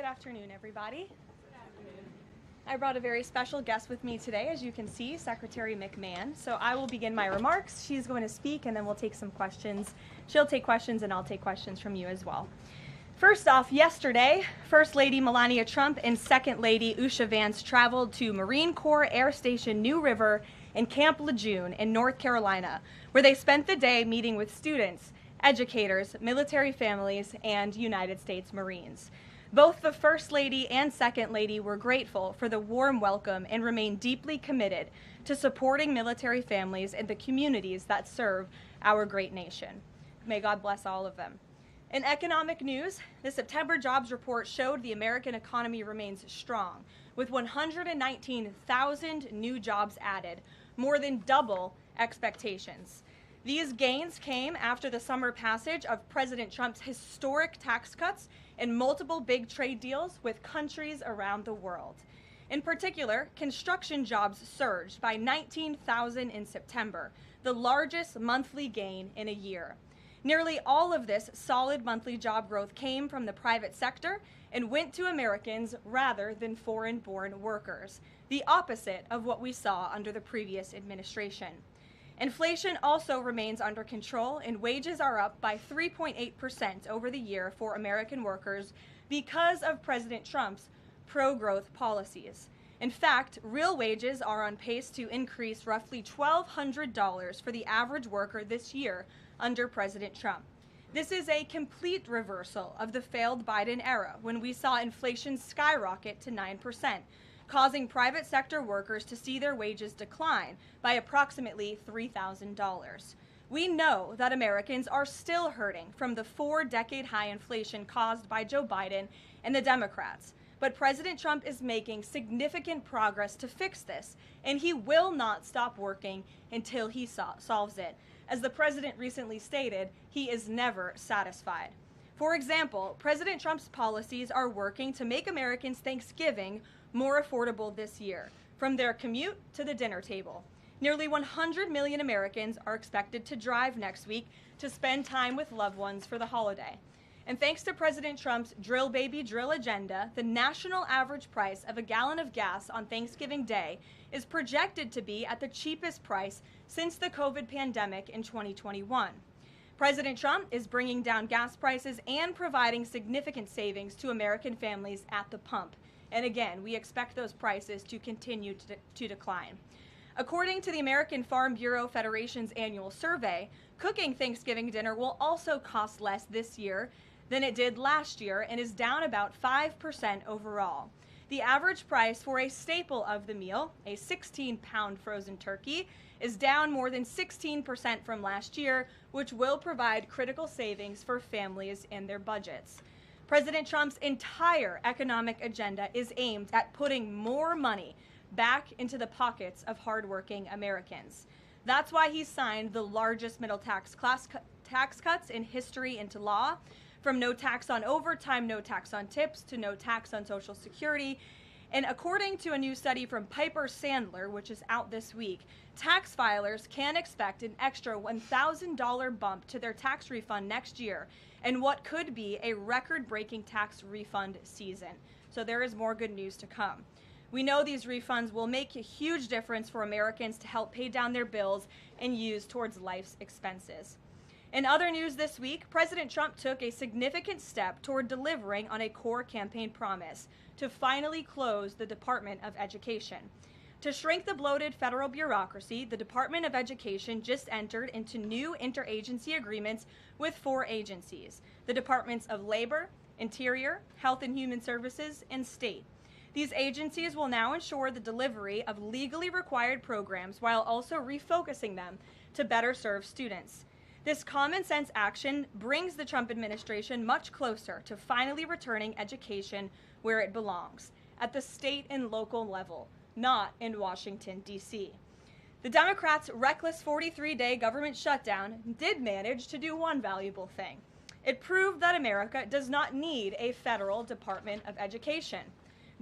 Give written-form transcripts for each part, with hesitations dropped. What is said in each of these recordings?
Good afternoon, everybody. I brought a very special guest with me today, as you can see, Secretary McMahon. So I will begin my remarks. She's going to speak, and then we'll take some questions. She'll take questions, and I'll take questions from you as well. First off, yesterday, First Lady Melania Trump and Second Lady Usha Vance traveled to Marine Corps Air Station New River in Camp Lejeune in North Carolina, where they spent the day meeting with students, educators, military families, and United States Marines. Both the First Lady and Second Lady were grateful for the warm welcome and remain deeply committed to supporting military families and the communities that serve our great nation. May God bless all of them. In economic news, the September jobs report showed the American economy remains strong, with 119,000 new jobs added, more than double expectations. These gains came after the summer passage of President Trump's historic tax cuts and multiple big trade deals with countries around the world. In particular, construction jobs surged by 19,000 in September, the largest monthly gain in a year. Nearly all of this solid monthly job growth came from the private sector and went to Americans rather than foreign-born workers, the opposite of what we saw under the previous administration. Inflation also remains under control, and wages are up by 3.8% over the year for American workers because of President Trump's pro-growth policies. In fact, real wages are on pace to increase roughly $1,200 for the average worker this year under President Trump. This is a complete reversal of the failed Biden era, when we saw inflation skyrocket to 9%. Causing private sector workers to see their wages decline by approximately $3,000. We know that Americans are still hurting from the 4-decade high inflation caused by Joe Biden and the Democrats, but President Trump is making significant progress to fix this, and he will not stop working until he solves it. As the president recently stated, he is never satisfied. For example, President Trump's policies are working to make Americans' Thanksgiving more affordable this year, from their commute to the dinner table. Nearly 100 million Americans are expected to drive next week to spend time with loved ones for the holiday. And thanks to President Trump's drill baby drill agenda, the national average price of a gallon of gas on Thanksgiving Day is projected to be at the cheapest price since the COVID pandemic in 2021. President Trump is bringing down gas prices and providing significant savings to American families at the pump. And again, we expect those prices to continue to decline. According to the American Farm Bureau Federation's annual survey, cooking Thanksgiving dinner will also cost less this year than it did last year and is down about 5% overall. The average price for a staple of the meal, a 16-pound frozen turkey, is down more than 16% from last year, which will provide critical savings for families and their budgets. President Trump's entire economic agenda is aimed at putting more money back into the pockets of hardworking Americans. That's why he signed the largest middle tax cuts in history into law, from no tax on overtime, no tax on tips, to no tax on Social Security. And according to a new study from Piper Sandler, which is out this week, tax filers can expect an extra $1,000 bump to their tax refund next year, and what could be a record-breaking tax refund season. So there is more good news to come. We know these refunds will make a huge difference for Americans to help pay down their bills and use towards life's expenses. In other news this week, President Trump took a significant step toward delivering on a core campaign promise to finally close the Department of Education. To shrink the bloated federal bureaucracy, the Department of Education just entered into new interagency agreements with 4 agencies: the Departments of Labor, Interior, Health and Human Services, and State. These agencies will now ensure the delivery of legally required programs while also refocusing them to better serve students. This common sense action brings the Trump administration much closer to finally returning education where it belongs, at the state and local level, not in Washington, D.C. The Democrats' reckless 43-day government shutdown did manage to do one valuable thing. It proved that America does not need a federal Department of Education.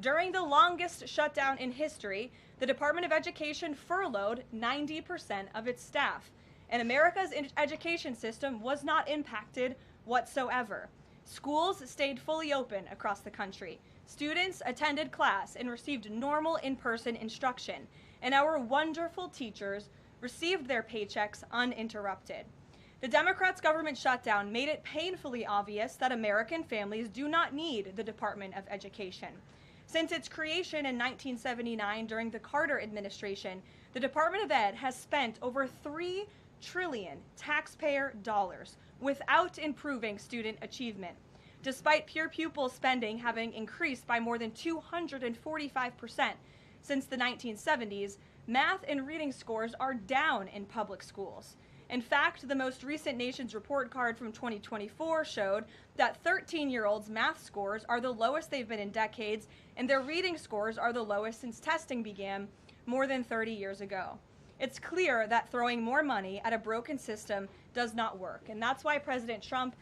During the longest shutdown in history, the Department of Education furloughed 90% of its staff, and America's education system was not impacted whatsoever. Schools stayed fully open across the country. Students attended class and received normal in-person instruction, and our wonderful teachers received their paychecks uninterrupted. The Democrats' government shutdown made it painfully obvious that American families do not need the Department of Education. Since its creation in 1979 during the Carter administration, the Department of Ed has spent over $3 trillion taxpayer dollars without improving student achievement. Despite pure pupil spending having increased by more than 245% since the 1970s, math and reading scores are down in public schools. In fact, the most recent Nation's Report Card from 2024 showed that 13-year-olds' math scores are the lowest they've been in decades, and their reading scores are the lowest since testing began more than 30 years ago. It's clear that throwing more money at a broken system does not work, and that's why President Trump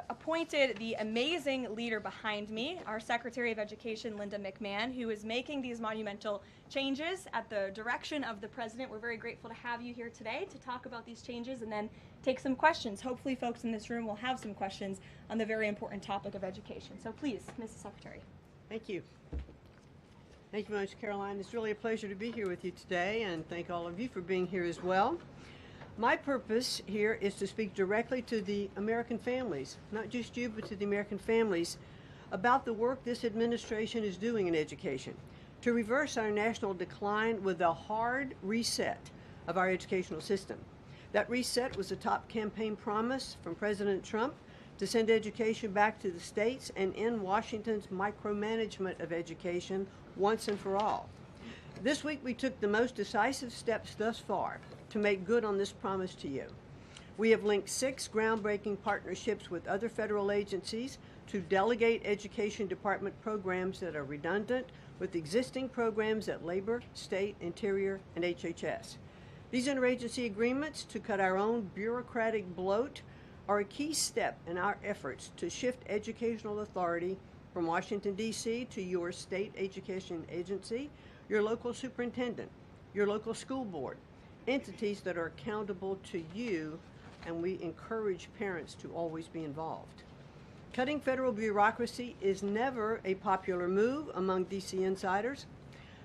appointed the amazing leader behind me, our Secretary of Education, Linda McMahon, who is making these monumental changes at the direction of the president. We're very grateful to have you here today to talk about these changes and then take some questions. Hopefully folks in this room will have some questions on the very important topic of education. So please, Mrs. Secretary. Thank you. Thank you very much, Caroline. It's really a pleasure to be here with you today, and thank all of you for being here as well. My purpose here is to speak directly to the American families, not just you, but to the American families, about the work this administration is doing in education to reverse our national decline with a hard reset of our educational system. That reset was a top campaign promise from President Trump to send education back to the states and end Washington's micromanagement of education once and for all. This week we took the most decisive steps thus far to make good on this promise to you. We have linked 6 groundbreaking partnerships with other federal agencies to delegate education department programs that are redundant with existing programs at Labor, State, Interior, and HHS. These interagency agreements to cut our own bureaucratic bloat are a key step in our efforts to shift educational authority from Washington, D.C. to your state education agency, your local superintendent, your local school board, entities that are accountable to you, and we encourage parents to always be involved. Cutting federal bureaucracy is never a popular move among D.C. insiders.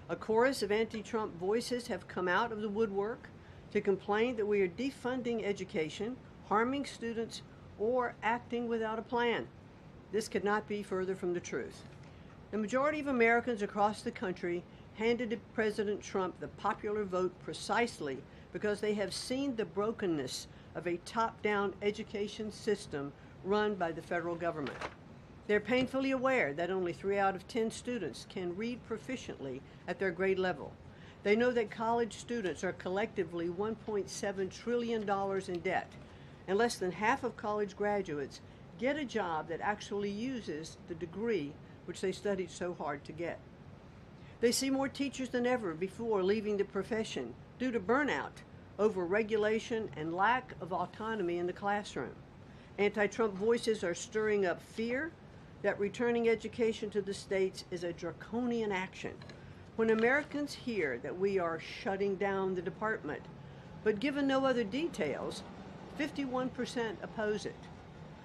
A chorus of anti-Trump voices have come out of the woodwork to complain that we are defunding education, harming students, or acting without a plan. This could not be further from the truth. The majority of Americans across the country handed to President Trump the popular vote precisely because they have seen the brokenness of a top-down education system run by the federal government. They're painfully aware that only 3 out of 10 students can read proficiently at their grade level. They know that college students are collectively $1.7 trillion in debt, and less than half of college graduates get a job that actually uses the degree which they studied so hard to get. They see more teachers than ever before leaving the profession due to burnout, over-regulation, and lack of autonomy in the classroom. Anti-Trump voices are stirring up fear that returning education to the states is a draconian action. When Americans hear that we are shutting down the department, but given no other details, 51% oppose it.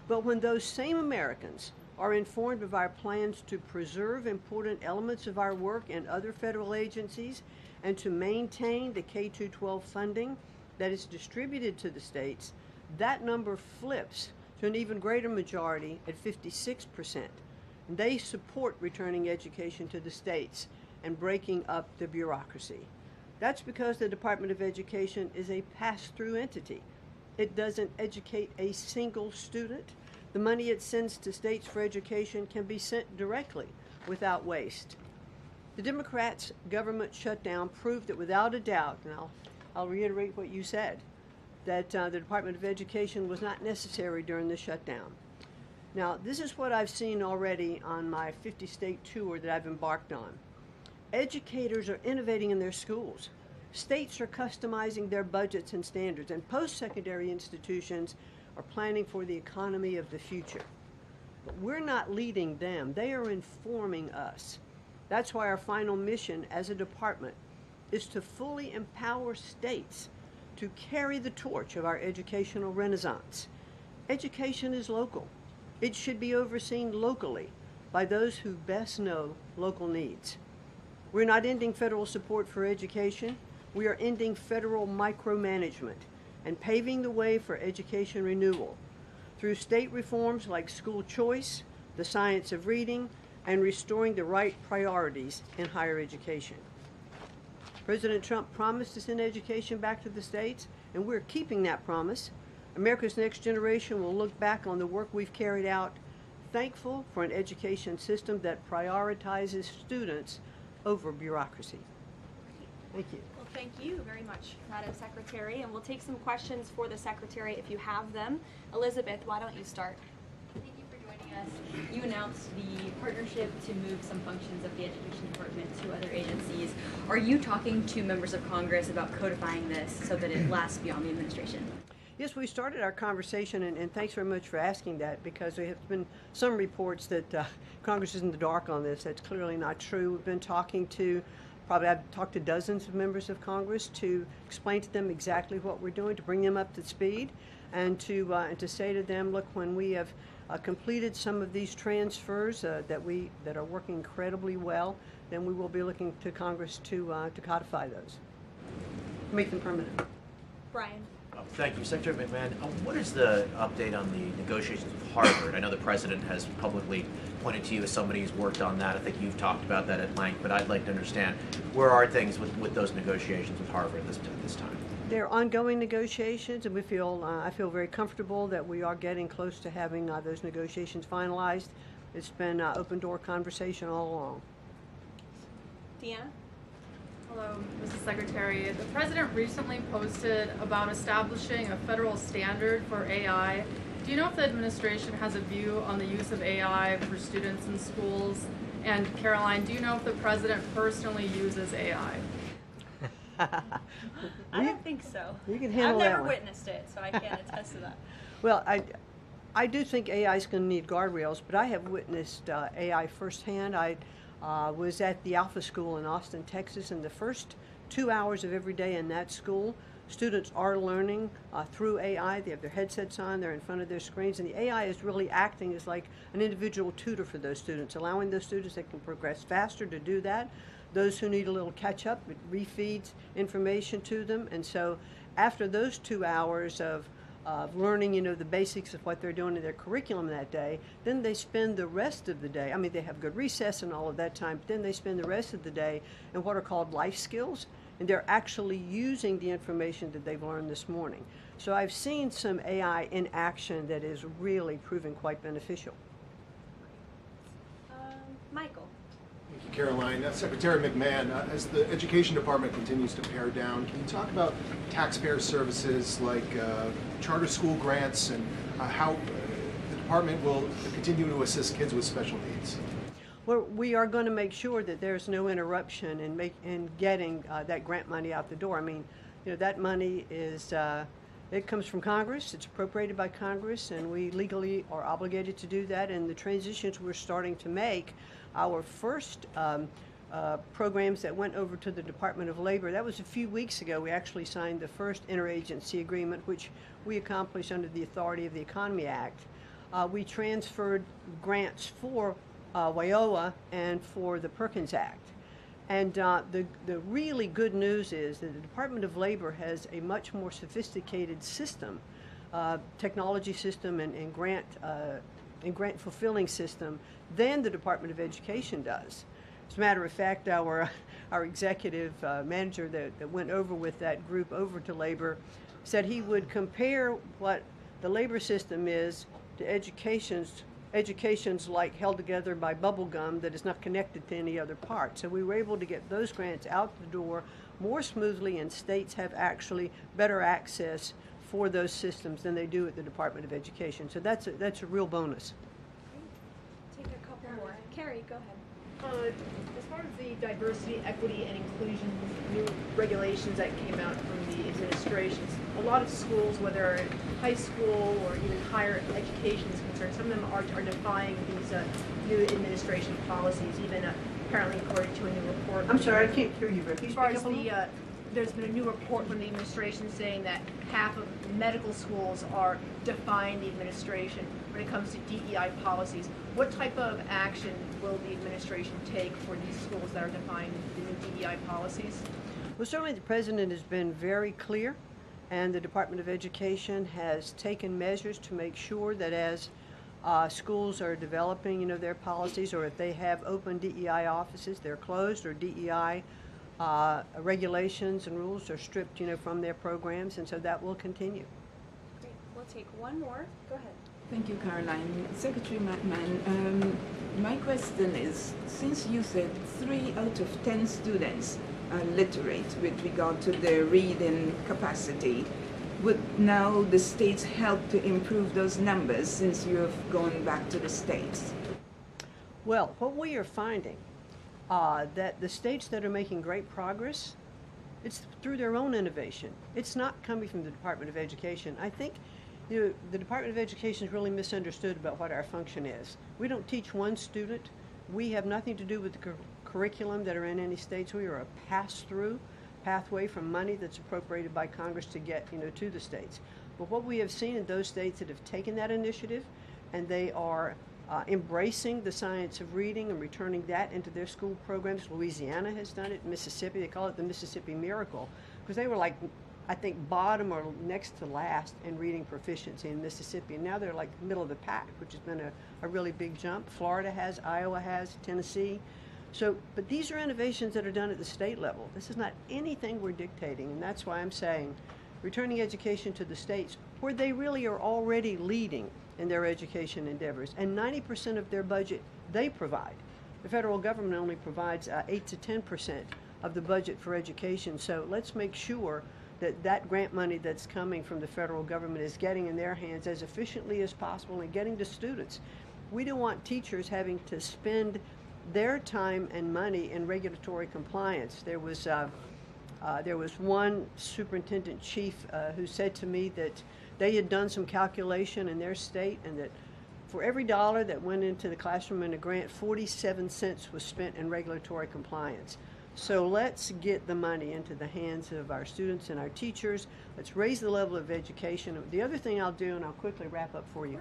But when those same Americans are informed of our plans to preserve important elements of our work in other federal agencies and to maintain the K-12 funding that is distributed to the states, that number flips to an even greater majority at 56%. They support returning education to the states and breaking up the bureaucracy. That's because the Department of Education is a pass-through entity. It doesn't educate a single student. The money it sends to states for education can be sent directly without waste. The Democrats' government shutdown proved that without a doubt, and I'll reiterate what you said, that the Department of Education was not necessary during the shutdown. Now, this is what I've seen already on my 50-state tour that I've embarked on. Educators are innovating in their schools. States are customizing their budgets and standards, and post-secondary institutions are planning for the economy of the future. But we're not leading them. They are informing us. That's why our final mission as a department is to fully empower states to carry the torch of our educational renaissance. Education is local. It should be overseen locally by those who best know local needs. We're not ending federal support for education. We are ending federal micromanagement and paving the way for education renewal through state reforms like school choice, the science of reading, and restoring the right priorities in higher education. President Trump promised to send education back to the states, and we're keeping that promise. America's next generation will look back on the work we've carried out, thankful for an education system that prioritizes students over bureaucracy. Thank you. Well, thank you very much, Madam Secretary, and we'll take some questions for the Secretary if you have them. Elizabeth, why don't you start? Thank you for joining us. You announced the partnership to move some functions of the Education Department to other agencies. Are you talking to members of Congress about codifying this so that it lasts beyond the administration? Yes, we started our conversation, and thanks very much for asking that, because there have been some reports that Congress is in the dark on this. That's clearly not true. We've been talking to, I've talked to dozens of members of Congress to explain to them exactly what we're doing, to bring them up to speed, and to say to them, look, when we have completed some of these transfers that are working incredibly well, then we will be looking to Congress to codify those, make them permanent. Brian. Thank you. Secretary McMahon, what is the update on the negotiations with Harvard? I know the President has publicly pointed to you as somebody who's worked on that. I think you've talked about that at length, but I'd like to understand where are things with those negotiations with Harvard at this time? They're ongoing negotiations, and I feel very comfortable that we are getting close to having those negotiations finalized. It's been open door conversation all along. Deanna? Hello, Mrs. Secretary. The President recently posted about establishing a federal standard for AI. Do you know if the administration has a view on the use of AI for students in schools? And Karoline, do you know if the President personally uses AI? I don't think so. You can handle that I've never one. witnessed it, so I can't attest to that. Well, I do think AI is going to need guardrails, but I have witnessed AI firsthand. I was at the Alpha School in Austin, Texas, and the first 2 hours of every day in that school, students are learning through AI. They have their headsets on, they're in front of their screens, and the AI is really acting as like an individual tutor for those students, allowing those students that can progress faster to do that. Those who need a little catch up, it refeeds information to them. And so after those 2 hours of learning, the basics of what they're doing in their curriculum that day, then they spend the rest of the day, I mean, they have good recess and all of that time, but then they spend the rest of the day in what are called life skills, and they're actually using the information that they've learned this morning. So I've seen some AI in action that is really proving quite beneficial. Michael. Thank you, Caroline. Secretary McMahon, as the Education Department continues to pare down, can you talk about taxpayer services like charter school grants and how the department will continue to assist kids with special needs? Well, we are going to make sure that there's no interruption in getting that grant money out the door. I mean, that money is, it comes from Congress, it's appropriated by Congress, and we legally are obligated to do that. And the transitions we're starting to make, our first programs that went over to the Department of Labor, that was a few weeks ago. We actually signed the first interagency agreement, which we accomplished under the authority of the Economy Act. We transferred grants for WIOA and for the Perkins Act. And the really good news is that the Department of Labor has a much more sophisticated system, technology system and grant fulfilling system than the Department of Education does. As a matter of fact, our executive manager that went over with that group over to Labor said he would compare what the labor system is to education's like held together by bubble gum that is not connected to any other part. So we were able to get those grants out the door more smoothly, and states have actually better access for those systems than they do at the Department of Education. So that's a real bonus. Take a couple more. Carrie, go ahead. As far as the diversity, equity, and inclusion new regulations that came out from the administrations, a lot of schools, whether high school or even higher education is concerned, some of them are defying these new administration policies, even apparently according to a new report. I'm sorry, I can't hear you, Rick. As far as the there's been a new report from the administration saying that half of medical schools are defying the administration when it comes to DEI policies. What type of action will the administration take for these schools that are defying the new DEI policies? Well, certainly the president has been very clear, and the Department of Education has taken measures to make sure that as schools are developing, their policies, or if they have open DEI offices, they're closed, or DEI regulations and rules are stripped, from their programs, and so that will continue. Great. We'll take one more. Go ahead. Thank you, Caroline. Secretary McMahon, my question is, since you said 3 out of 10 students are literate with regard to their reading capacity, would now the states help to improve those numbers since you have gone back to the states? Well, what we are finding that the states that are making great progress, it's through their own innovation. It's not coming from the Department of Education. I think the Department of Education is really misunderstood about what our function is. We don't teach one student. We have nothing to do with the curriculum that are in any states. We are a pass-through pathway from money that's appropriated by Congress to get to the states. But what we have seen in those states that have taken that initiative and they are embracing the science of reading and returning that into their school programs. Louisiana has done it. Mississippi, they call it the Mississippi Miracle, because they were like, I think, bottom or next to last in reading proficiency in Mississippi, and now they're like middle of the pack, which has been a really big jump. Florida has, Iowa has, Tennessee. So, but these are innovations that are done at the state level. This is not anything we're dictating, and that's why I'm saying returning education to the states where they really are already leading in their education endeavors, and 90% of their budget they provide. The federal government only provides 8 to 10% of the budget for education, so let's make sure that that grant money that's coming from the federal government is getting in their hands as efficiently as possible and getting to students. We don't want teachers having to spend their time and money in regulatory compliance. There was one superintendent chief who said to me that they had done some calculation in their state, and that for every dollar that went into the classroom in a grant, 47 cents was spent in regulatory compliance. So let's get the money into the hands of our students and our teachers. Let's raise the level of education. The other thing I'll do, and I'll quickly wrap up for you,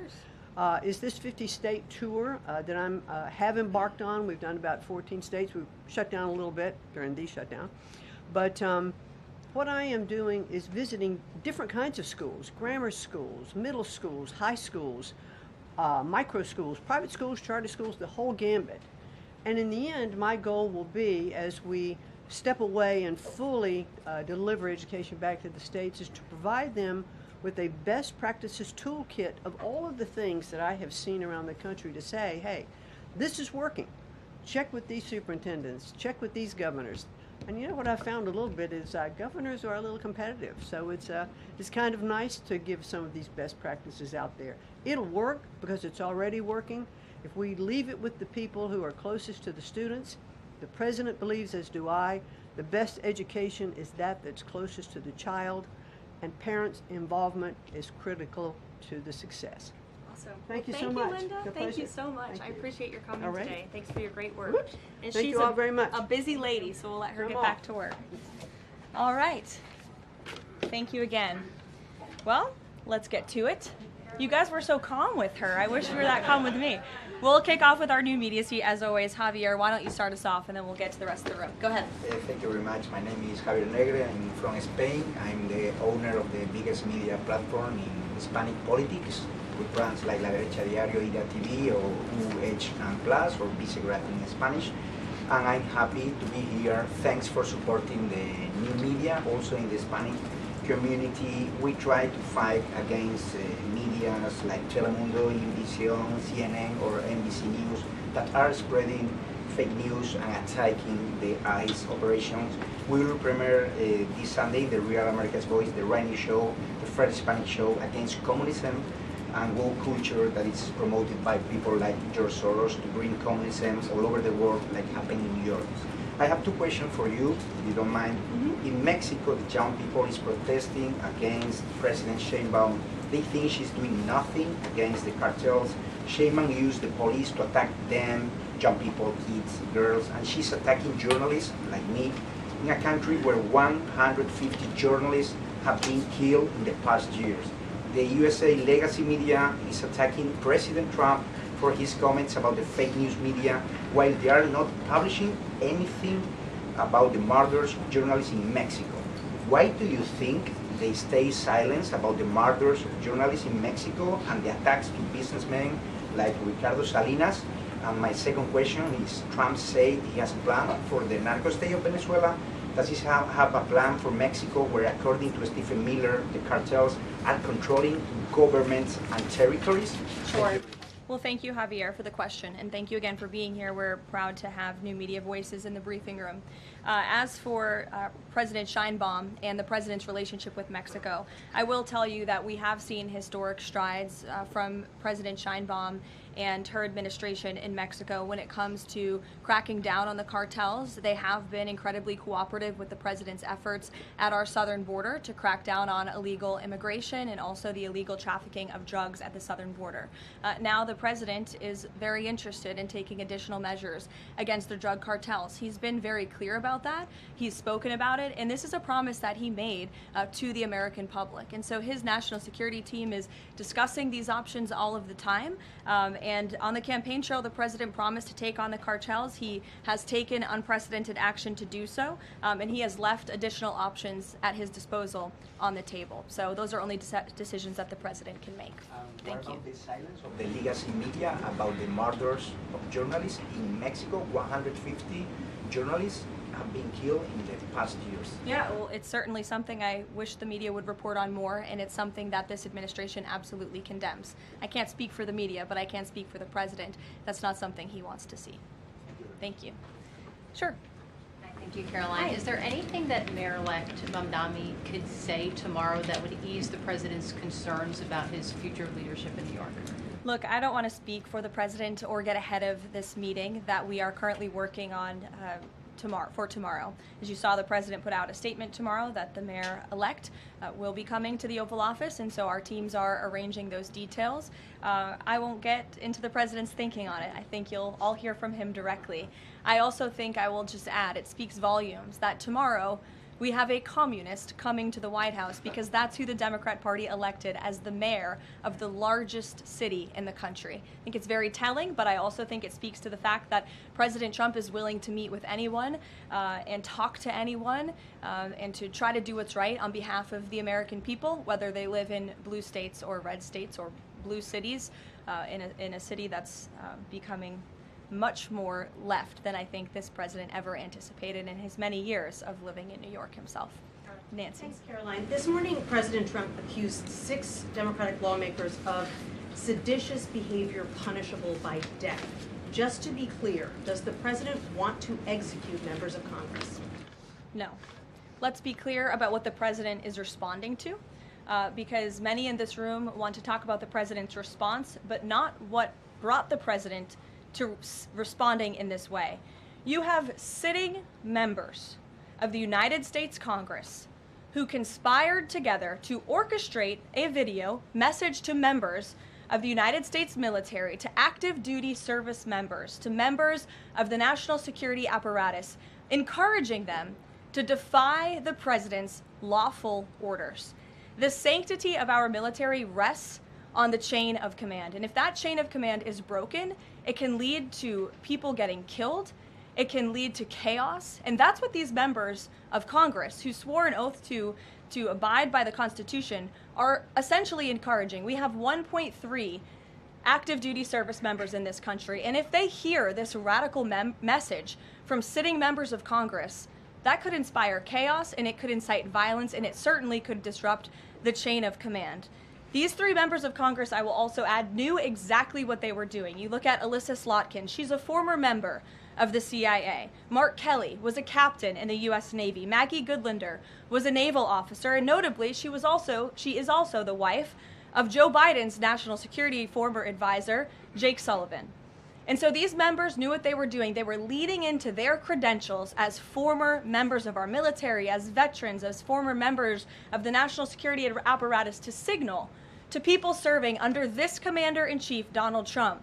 is this 50-state tour that I have embarked on. We've done about 14 states. We've shut down a little bit during the shutdown. But what I am doing is visiting different kinds of schools, grammar schools, middle schools, high schools, micro schools, private schools, charter schools, the whole gambit. And in the end, my goal will be, as we step away and fully deliver education back to the states, is to provide them with a best practices toolkit of all of the things that I have seen around the country to say, hey, this is working. Check with these superintendents, check with these governors. And you know what I found a little bit is governors are a little competitive, so it's kind of nice to give some of these best practices out there. It'll work because it's already working. If we leave it with the people who are closest to the students, the president believes, as do I, the best education is that's closest to the child, and parents' involvement is critical to the success. Awesome. Thank you so Thank much. you, Linda. It's a Thank you pleasure. so much. Thank I you. appreciate your coming All right. today. Thanks for your great work. Whoops. And Thank she's you all very much. a busy lady, so we'll let her Come get on. back to work. All right. Thank you again. Well, let's get to it. You guys were so calm with her. I wish you were that calm with me. We'll kick off with our new media suite, as always. Javier, why don't you start us off, and then we'll get to the rest of the room. Go ahead. Thank you very much. My name is Javier Negre. I'm from Spain. I'm the owner of the biggest media platform in Hispanic politics, with brands like La Derecha Diario, Ida TV, or UH and Plus, or Vicegrad in Spanish. And I'm happy to be here. Thanks for supporting the new media, also in the Hispanic community. We try to fight against medias like Telemundo, Univision, CNN, or NBC News that are spreading fake news and attacking the ICE operations. We will premiere this Sunday the Real America's Voice, the Rainy Show, the first Hispanic show against communism and woke culture that is promoted by people like George Soros to bring communism all over the world, like happened in New York. I have two questions for you, if you don't mind. In Mexico, the young people is protesting against President Sheinbaum. They think she's doing nothing against the cartels. Sheinbaum used the police to attack them, young people, kids, girls, and she's attacking journalists like me. in a country where 150 journalists have been killed in the past years. The USA legacy media is attacking President Trump for his comments about the fake news media, while they are not publishing anything about the murders of journalists in Mexico. Why do you think they stay silent about the murders of journalists in Mexico and the attacks to businessmen like Ricardo Salinas? And my second question is, Trump said he has a plan for the narco state of Venezuela. Does he have a plan for Mexico where, according to Stephen Miller, the cartels are controlling governments and territories? Sure. Well, thank you, Javier, for the question, and thank you again for being here. We're proud to have new media voices in the briefing room. As for President Sheinbaum and the president's relationship with Mexico, I will tell you that we have seen historic strides from President Sheinbaum and her administration in Mexico when it comes to cracking down on the cartels. They have been incredibly cooperative with the president's efforts at our southern border to crack down on illegal immigration and also the illegal trafficking of drugs at the southern border. Now the president is very interested in taking additional measures against the drug cartels. He's been very clear about that. He's spoken about it, and this is a promise that he made to the American public. And so his national security team is discussing these options all of the time. And on the campaign trail, the president promised to take on the cartels. He has taken unprecedented action to do so, and he has left additional options at his disposal on the table. So those are only decisions that the president can make. Thank you. What about the silence of the legacy media about the murders of journalists in Mexico? 150 journalists have been killed in the past years. Yeah, well, it's certainly something I wish the media would report on more, and it's something that this administration absolutely condemns. I can't speak for the media, but I can speak for the president. That's not something he wants to see. Thank you. Sure. Hi, thank you, Caroline. Is there anything that Mayor-elect Mamdani could say tomorrow that would ease the president's concerns about his future leadership in New York? Look, I don't want to speak for the president or get ahead of this meeting that we are currently working on tomorrow. As you saw, the president put out a statement tomorrow that the mayor-elect will be coming to the Oval Office, and so our teams are arranging those details. I won't get into the president's thinking on it. I think you'll all hear from him directly. I also think I will just add, it speaks volumes that tomorrow we have a communist coming to the White House because that's who the Democrat Party elected as the mayor of the largest city in the country. I think it's very telling, but I also think it speaks to the fact that President Trump is willing to meet with anyone and talk to anyone and to try to do what's right on behalf of the American people, whether they live in blue states or red states or blue cities, in a city that's becoming much more left than I think this president ever anticipated in his many years of living in New York himself. Nancy. Thanks, Caroline. This morning, President Trump accused 6 Democratic lawmakers of seditious behavior punishable by death. Just to be clear, does the president want to execute members of Congress? No. Let's be clear about what the president is responding to, because many in this room want to talk about the president's response, but not what brought the president to responding in this way. You have sitting members of the United States Congress who conspired together to orchestrate a video message to members of the United States military, to active duty service members, to members of the national security apparatus, encouraging them to defy the president's lawful orders. The sanctity of our military rests on the chain of command. And if that chain of command is broken, it can lead to people getting killed. It can lead to chaos. And that's what these members of Congress who swore an oath to abide by the Constitution are essentially encouraging. We have 1.3 active duty service members in this country. And if they hear this radical message from sitting members of Congress, that could inspire chaos, and it could incite violence, and it certainly could disrupt the chain of command. These 3 members of Congress, I will also add, knew exactly what they were doing. You look at Alyssa Slotkin. She's a former member of the CIA. Mark Kelly was a captain in the U.S. Navy. Maggie Goodlander was a naval officer, and notably, she is also the wife of Joe Biden's national security former advisor, Jake Sullivan. And so these members knew what they were doing. They were leading into their credentials as former members of our military, as veterans, as former members of the national security apparatus to signal to people serving under this commander-in-chief, Donald Trump,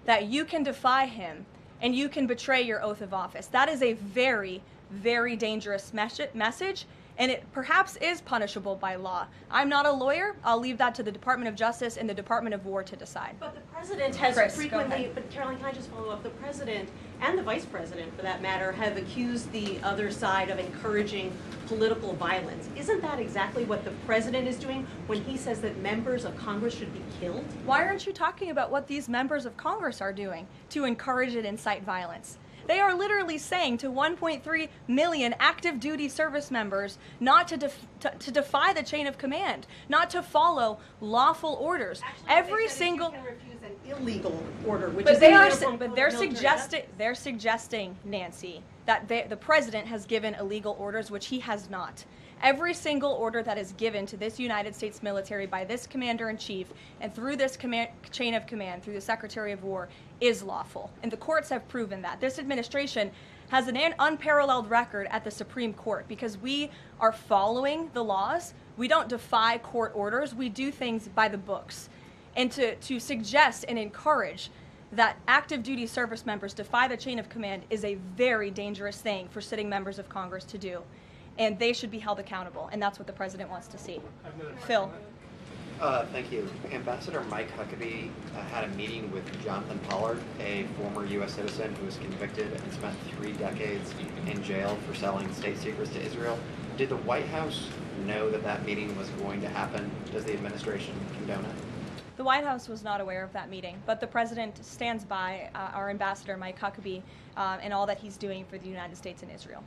that you can defy him and you can betray your oath of office. That is a very, very dangerous message, and it perhaps is punishable by law. I'm not a lawyer. I'll leave that to the Department of Justice and the Department of War to decide. But the president has Chris, go frequently, ahead. but Caroline, can I just follow up? The president and the vice president, for that matter, have accused the other side of encouraging political violence. Isn't that exactly what the president is doing when he says that members of Congress should be killed? Why aren't you talking about what these members of Congress are doing to encourage and incite violence? They are literally saying to 1.3 million active duty service members not to defy the chain of command, not to follow lawful orders. Actually, Every they said single you can refuse an illegal order, which but is they in are uniform but code they're of military suggesting justice. they're suggesting, Nancy, that the president has given illegal orders, which he has not. Every single order that is given to this United States military by this commander-in-chief and through this chain of command, through the Secretary of War, is lawful. And the courts have proven that. This administration has an unparalleled record at the Supreme Court because we are following the laws. We don't defy court orders. We do things by the books. And to suggest and encourage that active duty service members defy the chain of command is a very dangerous thing for sitting members of Congress to do. And they should be held accountable, and that's what the president wants to see. Phil. Thank you. Ambassador Mike Huckabee had a meeting with Jonathan Pollard, a former U.S. citizen who was convicted and spent 3 decades in jail for selling state secrets to Israel. Did the White House know that that meeting was going to happen? Does the administration condone it? The White House was not aware of that meeting, but the president stands by our ambassador, Mike Huckabee, and all that he's doing for the United States and Israel.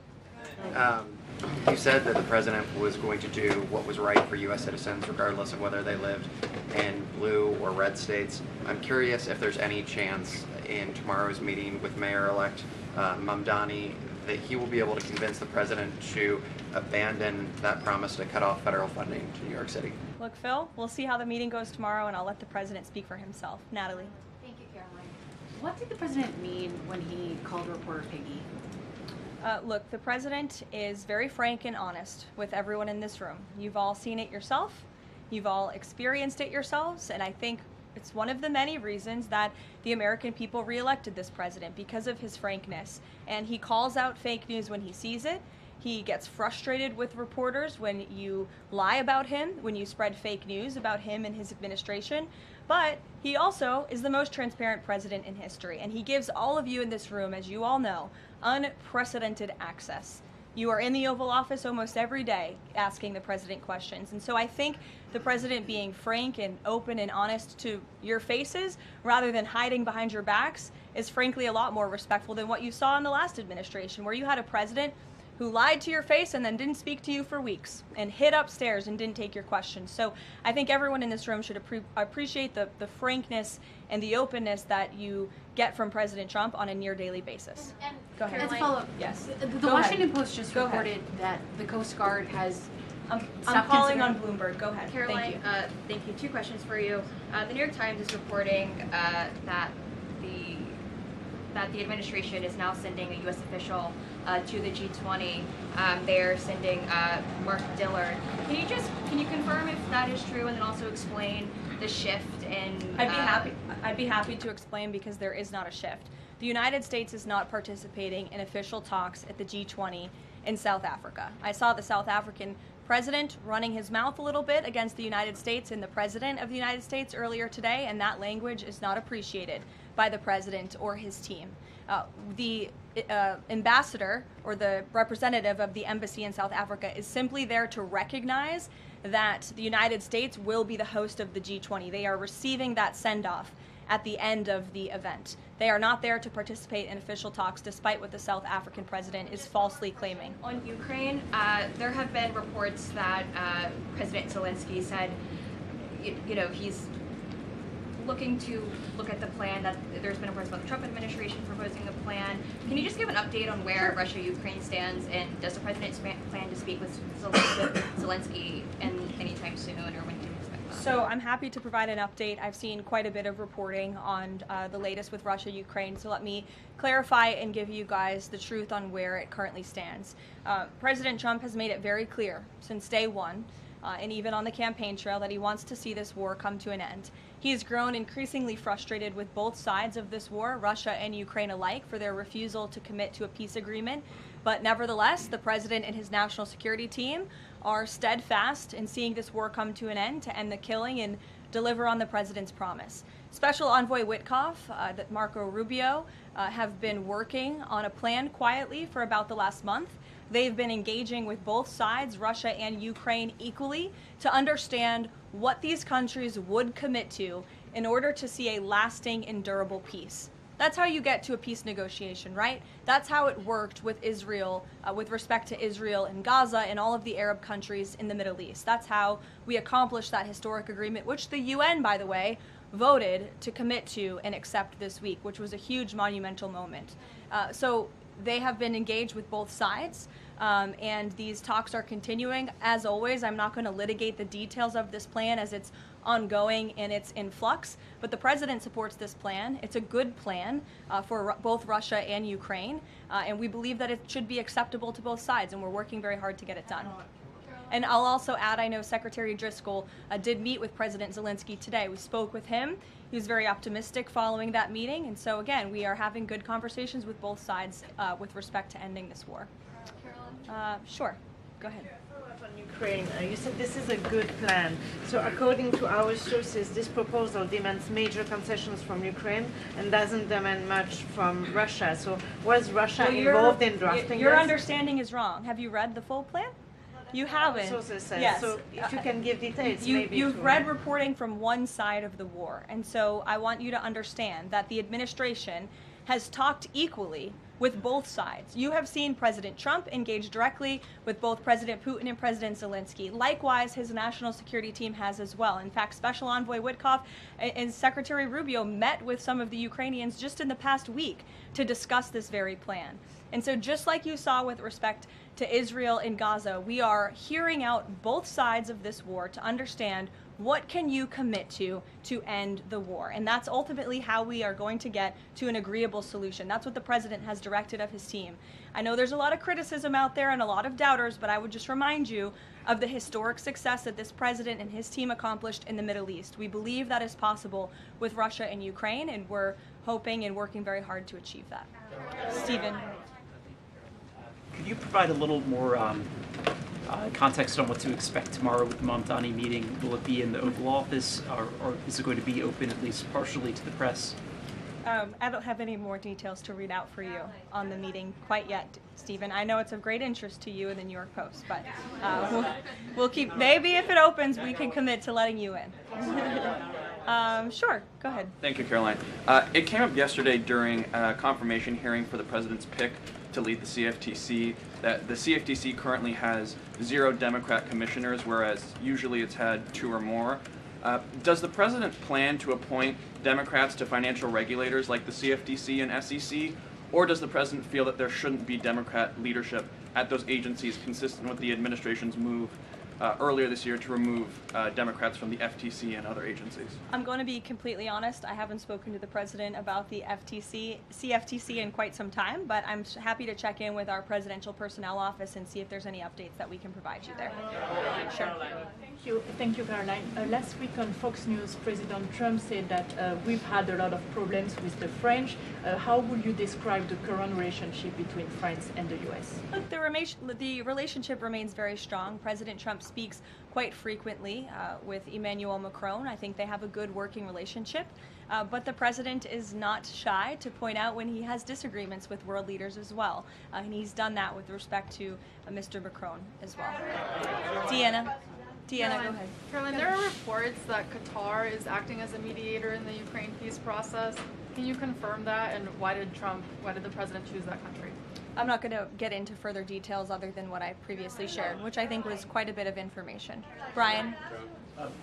You said that the president was going to do what was right for U.S. citizens, regardless of whether they lived in blue or red states. I'm curious if there's any chance in tomorrow's meeting with Mayor-elect Mamdani that he will be able to convince the president to abandon that promise to cut off federal funding to New York City. Look, Phil, we'll see how the meeting goes tomorrow, and I'll let the president speak for himself. Natalie. Thank you, Caroline. What did the president mean when he called reporter piggy? Look, the president is very frank and honest with everyone in this room. You've all seen it yourself. You've all experienced it yourselves, and I think it's one of the many reasons that the American people reelected this president, because of his frankness. And he calls out fake news when he sees it. He gets frustrated with reporters when you lie about him, when you spread fake news about him and his administration. But he also is the most transparent president in history, and he gives all of you in this room, as you all know, unprecedented access. You are in the Oval Office almost every day asking the president questions. And so I think the president being frank and open and honest to your faces rather than hiding behind your backs is frankly a lot more respectful than what you saw in the last administration, where you had a president who lied to your face and then didn't speak to you for weeks and hid upstairs and didn't take your questions. So I think everyone in this room should appreciate the frankness and the openness that you get from President Trump on a near daily basis. And Go ahead. As a follow-up, Yes. The Go Washington ahead. Post just Go ahead. reported that the Coast Guard has I'm stopped calling considering- on Bloomberg. Go ahead. Caroline, thank you. 2 questions for you. The New York Times is reporting that the administration is now sending a U.S. official to the G20. They're sending Mark Dillard. Can you confirm if that is true, and then also explain the shift in? I'd be happy to explain, because there is not a shift. The United States is not participating in official talks at the G20 in South Africa. I saw the South African president running his mouth a little bit against the United States and the president of the United States earlier today, and that language is not appreciated by the president or his team. The ambassador or the representative of the embassy in South Africa is simply there to recognize that the United States will be the host of the G20. They are receiving that send-off at the end of the event. They are not there to participate in official talks, despite what the South African president is falsely claiming. On Ukraine, there have been reports that President Zelensky said, he's looking to look at the plan, that there's been reports about the Trump administration proposing a plan. Can you just give an update on where Russia-Ukraine stands, and does the president plan to speak with Zelensky anytime soon, or when can you expect that? So I'm happy to provide an update. I've seen quite a bit of reporting on the latest with Russia-Ukraine, so let me clarify and give you guys the truth on where it currently stands. President Trump has made it very clear since day one and even on the campaign trail, that he wants to see this war come to an end. He's grown increasingly frustrated with both sides of this war, Russia and Ukraine alike, for their refusal to commit to a peace agreement. But nevertheless, the president and his national security team are steadfast in seeing this war come to an end, to end the killing and deliver on the president's promise. Special Envoy Witkoff, Marco Rubio, have been working on a plan quietly for about the last month. They've been engaging with both sides, Russia and Ukraine, equally to understand what these countries would commit to in order to see a lasting and durable peace. That's how you get to a peace negotiation, right? That's how it worked with Israel, with respect to Israel and Gaza and all of the Arab countries in the Middle East. That's how we accomplished that historic agreement, which the UN, by the way, voted to commit to and accept this week, which was a huge monumental moment. So they have been engaged with both sides, and these talks are continuing. As always, I'm not going to litigate the details of this plan as it's ongoing and it's in flux, but the president supports this plan. It's a good plan for both Russia and Ukraine, and we believe that it should be acceptable to both sides, and we're working very hard to get it done. And I'll also add, I know Secretary Driscoll did meet with President Zelensky today. We spoke with him. He was very optimistic following that meeting, and so again, we are having good conversations with both sides with respect to ending this war. Sure, go ahead. On Ukraine, you said this is a good plan. So according to our sources, this proposal demands major concessions from Ukraine and doesn't demand much from Russia. So was Russia involved in drafting Your this? understanding is wrong. Have you read the full plan? You haven't. Sources said. Yes. So if you can give details, maybe. You've read reporting from one side of the war, and so I want you to understand that the administration has talked equally with both sides. You have seen President Trump engage directly with both President Putin and President Zelensky. Likewise, his national security team has as well. In fact, Special Envoy Witkoff and Secretary Rubio met with some of the Ukrainians just in the past week to discuss this very plan. And so just like you saw with respect to Israel and Gaza, we are hearing out both sides of this war to understand what can you commit to end the war. And that's ultimately how we are going to get to an agreeable solution. That's what the president has directed of his team. I know there's a lot of criticism out there and a lot of doubters, but I would just remind you of the historic success that this president and his team accomplished in the Middle East. We believe that is possible with Russia and Ukraine, and we're hoping and working very hard to achieve that. Stephen. Could you provide a little more context on what to expect tomorrow with the Mamdani meeting? Will it be in the Oval Office, or is it going to be open at least partially to the press? I don't have any more details to read out for you on the meeting quite yet, Stephen. I know it's of great interest to you and the New York Post, but we'll keep, maybe if it opens, we can commit to letting you in. Sure, go ahead. Thank you, Caroline. It came up yesterday during a confirmation hearing for the president's pick to lead the CFTC that the CFTC currently has 0 Democrat commissioners, whereas usually it's had 2 or more. Does the president plan to appoint Democrats to financial regulators like the CFTC and SEC, or does the president feel that there shouldn't be Democrat leadership at those agencies, consistent with the administration's move earlier this year to remove Democrats from the FTC and other agencies? I'm going to be completely honest. I haven't spoken to the president about the CFTC in quite some time, but I'm happy to check in with our presidential personnel office and see if there's any updates that we can provide you there. Sure. Thank you, Caroline. Last week on Fox News, President Trump said that we've had a lot of problems with the French. How would you describe the current relationship between France and the U.S.? Look, the relationship remains very strong. President Trump speaks quite frequently with Emmanuel Macron. I think they have a good working relationship. But the president is not shy to point out when he has disagreements with world leaders as well. And he's done that with respect to Mr. Macron as well. Deanna, go ahead. Caroline, there are reports that Qatar is acting as a mediator in the Ukraine peace process. Can you confirm that, and why did the president choose that country? I'm not going to get into further details other than what I previously shared, which I think was quite a bit of information. Brian?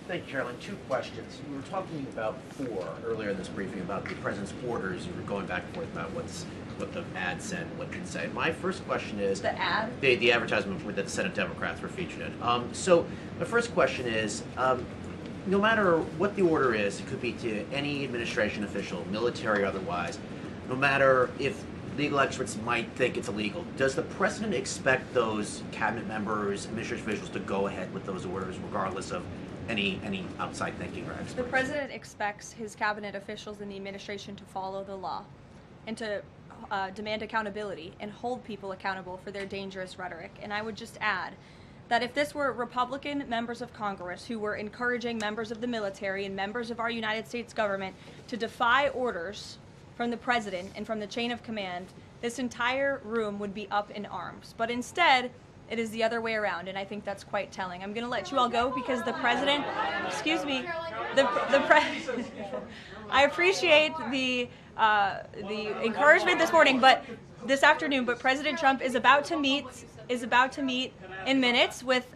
Thank you, Caroline. 2 questions. We were talking about 4 earlier in this briefing about the president's orders. You were going back and forth about what the ad said and what it didn't say. My first question is... The ad? The advertisement that the Senate Democrats were featured in. So my first question is, no matter what the order is, it could be to any administration official, military or otherwise, no matter if legal experts might think it's illegal. Does the president expect those cabinet members, administrative officials to go ahead with those orders regardless of any outside thinking or experts? The president expects his cabinet officials and the administration to follow the law and to demand accountability and hold people accountable for their dangerous rhetoric. And I would just add that if this were Republican members of Congress who were encouraging members of the military and members of our United States government to defy orders from the president and from the chain of command, this entire room would be up in arms. But instead, it is the other way around, and I think that's quite telling. I'm going to let you all go because the president, excuse me, I appreciate the encouragement this morning, but this afternoon. But President Trump is about to meet in minutes with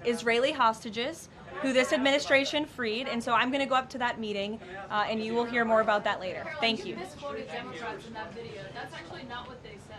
Israeli hostages who this administration freed, and so I'm going to go up to that meeting, and you will hear more about that later. Thank you. Misquoted Democrats in that video. That's actually not what they said.